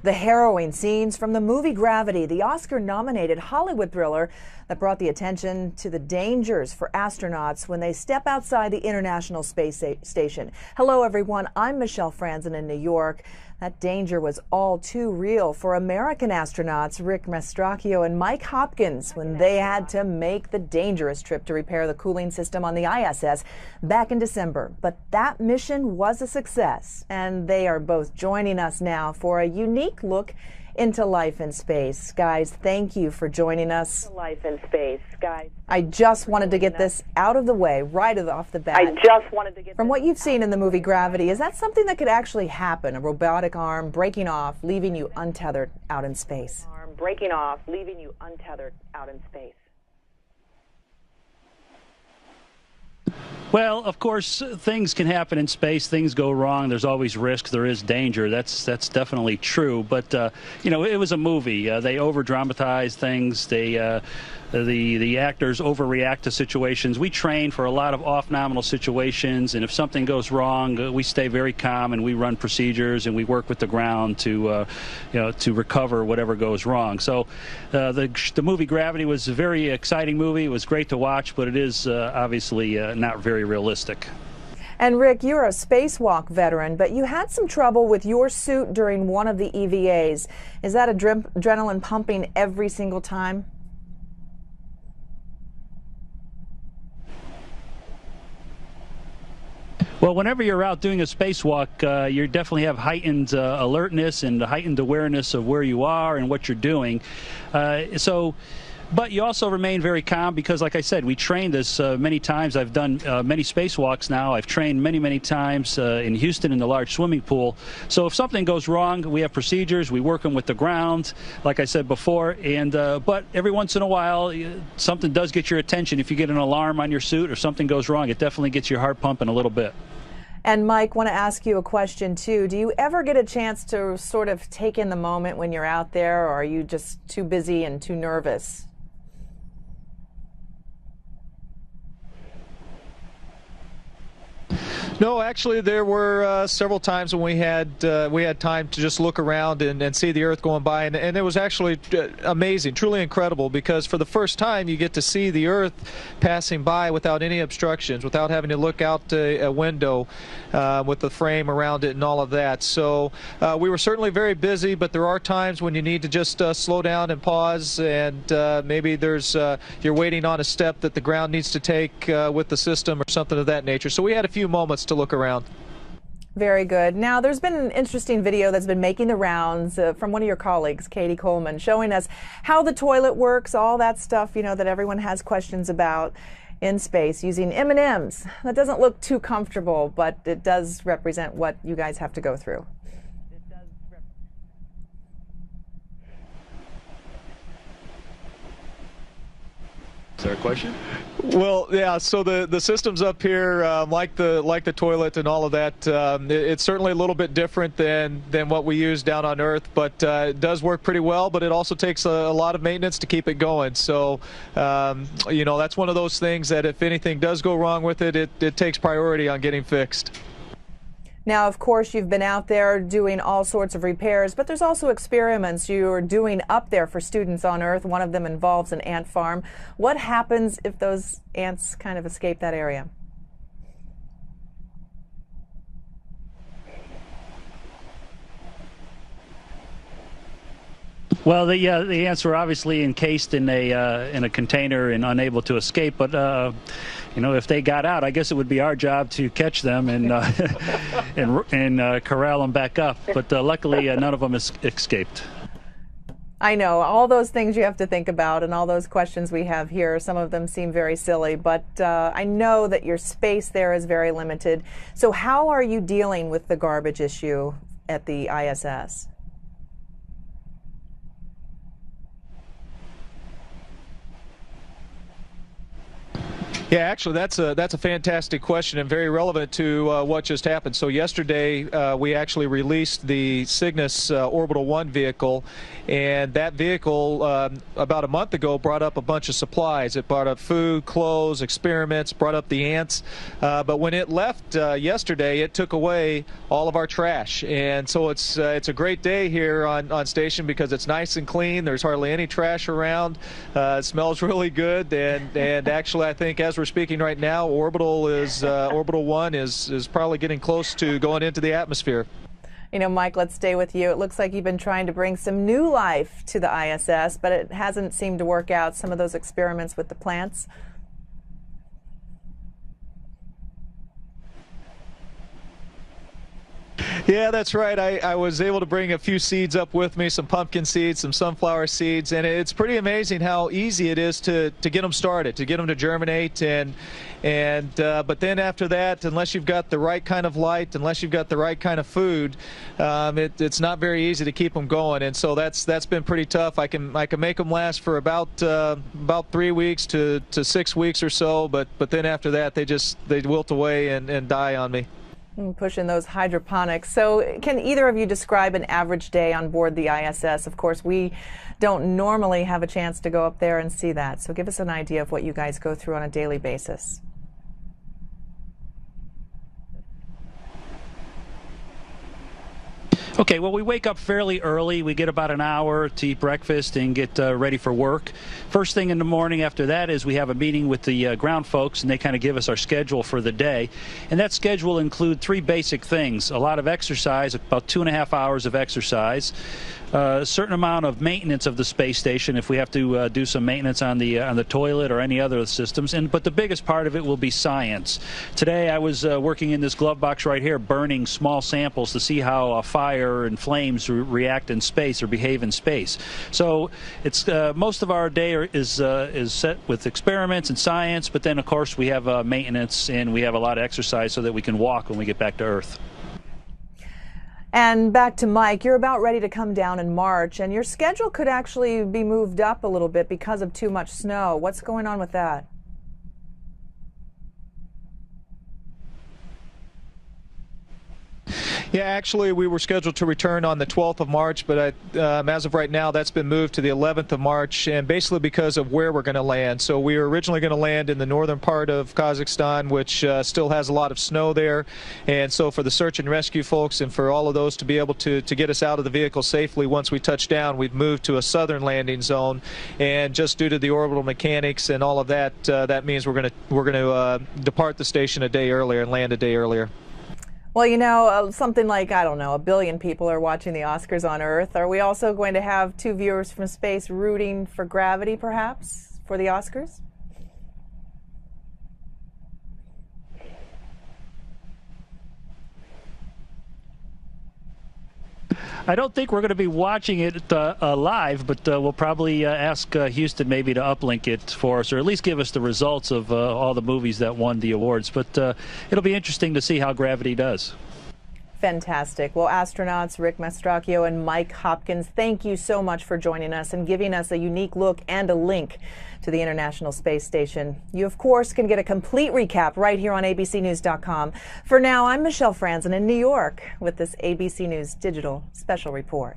The harrowing scenes from the movie Gravity, the Oscar-nominated Hollywood thriller that brought the attention to the dangers for astronauts when they step outside the International Space Station. Hello, everyone. I'm Michelle Franzen in New York. That danger was all too real for American astronauts Rick Mastracchio and Mike Hopkins when they had to make the dangerous trip to repair the cooling system on the ISS back in December. But that mission was a success, and they are both joining us now for a unique look into life in space. Guys, thank you for joining us. Life in space, guys. I just wanted to get this out of the way right off the bat. From what you've seen in the movie Gravity, is that something that could actually happen? A robotic arm breaking off, leaving you untethered out in space? Breaking off, leaving you untethered out in space. Well, of course, things can happen in space. Things go wrong. There's always risk. There is danger. That's definitely true. But you know, it was a movie. They over-dramatize things. The actors overreact to situations. We train for a lot of off-nominal situations, and if something goes wrong, we stay very calm and we run procedures and we work with the ground to to recover whatever goes wrong. So the movie Gravity was a very exciting movie. It was great to watch, but it is obviously not very realistic. And Rick, you're a spacewalk veteran, but you had some trouble with your suit during one of the EVAs. Is that adrenaline pumping every single time? Well, whenever you're out doing a spacewalk, you definitely have heightened alertness and heightened awareness of where you are and what you're doing. But you also remain very calm because, like I said, we trained this many times. I've done many spacewalks now. I've trained many times in Houston in the large swimming pool. So if something goes wrong, we have procedures. We work them with the ground, like I said before. And but every once in a while, something does get your attention. If you get an alarm on your suit or something goes wrong, it definitely gets your heart pumping a little bit. And Mike, want to ask you a question too. Do you ever get a chance to sort of take in the moment when you're out there, or are you just too busy and too nervous? No, actually, there were several times when we had time to just look around and see the Earth going by, and it was actually amazing, truly incredible, because for the first time you get to see the Earth passing by without any obstructions, without having to look out a window with the frame around it and all of that. So we were certainly very busy, but there are times when you need to just slow down and pause, and maybe you're waiting on a step that the ground needs to take with the system or something of that nature. So we had a few moments to look around. Very good. Now, there's been an interesting video that's been making the rounds from one of your colleagues, Katie Coleman, showing us how the toilet works, all that stuff, you know, that everyone has questions about in space, using M&Ms. That doesn't look too comfortable, but it does represent what you guys have to go through. Is there a question? Well, yeah. So the systems up here, like the toilet and all of that, it's certainly a little bit different than what we use down on Earth, but it does work pretty well. But it also takes a lot of maintenance to keep it going. So you know, that's one of those things that if anything does go wrong with it, it takes priority on getting fixed. Now, of course, you've been out there doing all sorts of repairs, but there's also experiments you're doing up there for students on Earth. One of them involves an ant farm. What happens if those ants kind of escape that area? Well, the ants were obviously encased in a container and unable to escape. But you know, if they got out, I guess it would be our job to catch them and and corral them back up. But luckily, none of them escaped. I know, all those things you have to think about and all those questions we have here, some of them seem very silly, but I know that your space there is very limited. So how are you dealing with the garbage issue at the ISS? Yeah, actually, that's a fantastic question and very relevant to what just happened. So yesterday, we actually released the Cygnus Orbital 1 vehicle, and that vehicle, about a month ago, brought up a bunch of supplies. It brought up food, clothes, experiments, brought up the ants. But when it left yesterday, it took away all of our trash. And so it's a great day here on station because it's nice and clean. There's hardly any trash around. It smells really good, and actually, I think as we're speaking right now, Orbital 1 is probably getting close to going into the atmosphere. You know, Mike, let's stay with you. It looks like you've been trying to bring some new life to the ISS, but it hasn't seemed to work out, some of those experiments with the plants. Yeah, that's right. I was able to bring a few seeds up with me, some pumpkin seeds, some sunflower seeds, and it's pretty amazing how easy it is to get them started, to get them to germinate. But then after that, unless you've got the right kind of light, unless you've got the right kind of food, it's not very easy to keep them going. And so that's been pretty tough. I can make them last for about 3 weeks to 6 weeks or so, but then after that they wilt away and die on me. Pushing those hydroponics. So can either of you describe an average day on board the ISS? Of course, we don't normally have a chance to go up there and see that. So give us an idea of what you guys go through on a daily basis. Okay, well, we wake up fairly early. We get about an hour to eat breakfast and get ready for work. First thing in the morning after that is we have a meeting with the ground folks, and they kind of give us our schedule for the day. And that schedule will include 3 basic things: a lot of exercise, about 2.5 hours of exercise, a certain amount of maintenance of the space station if we have to do some maintenance on the toilet or any other systems. But the biggest part of it will be science. Today I was working in this glove box right here, burning small samples to see how fire and flames react in space or behave in space. So it's most of our day is set with experiments and science, but then of course we have maintenance and we have a lot of exercise so that we can walk when we get back to Earth. And back to Mike, you're about ready to come down in March, and your schedule could actually be moved up a little bit because of too much snow. What's going on with that? Yeah, actually, we were scheduled to return on the 12th of March, but as of right now, that's been moved to the 11th of March, and basically because of where we're going to land. So we were originally going to land in the northern part of Kazakhstan, which still has a lot of snow there. And so for the search and rescue folks and for all of those to be able to get us out of the vehicle safely once we touch down, we've moved to a southern landing zone. And just due to the orbital mechanics and all of that, that means we're going to depart the station a day earlier and land a day earlier. Well, you know, something like, I don't know, 1 billion people are watching the Oscars on Earth. Are we also going to have 2 viewers from space rooting for gravity, perhaps, for the Oscars? I don't think we're going to be watching it live, but we'll probably ask Houston maybe to uplink it for us, or at least give us the results of all the movies that won the awards. But it'll be interesting to see how Gravity does. Fantastic. Well, astronauts Rick Mastracchio and Mike Hopkins, thank you so much for joining us and giving us a unique look and a link to the International Space Station. You, of course, can get a complete recap right here on abcnews.com. For now, I'm Michelle Franzen in New York with this ABC News Digital Special Report.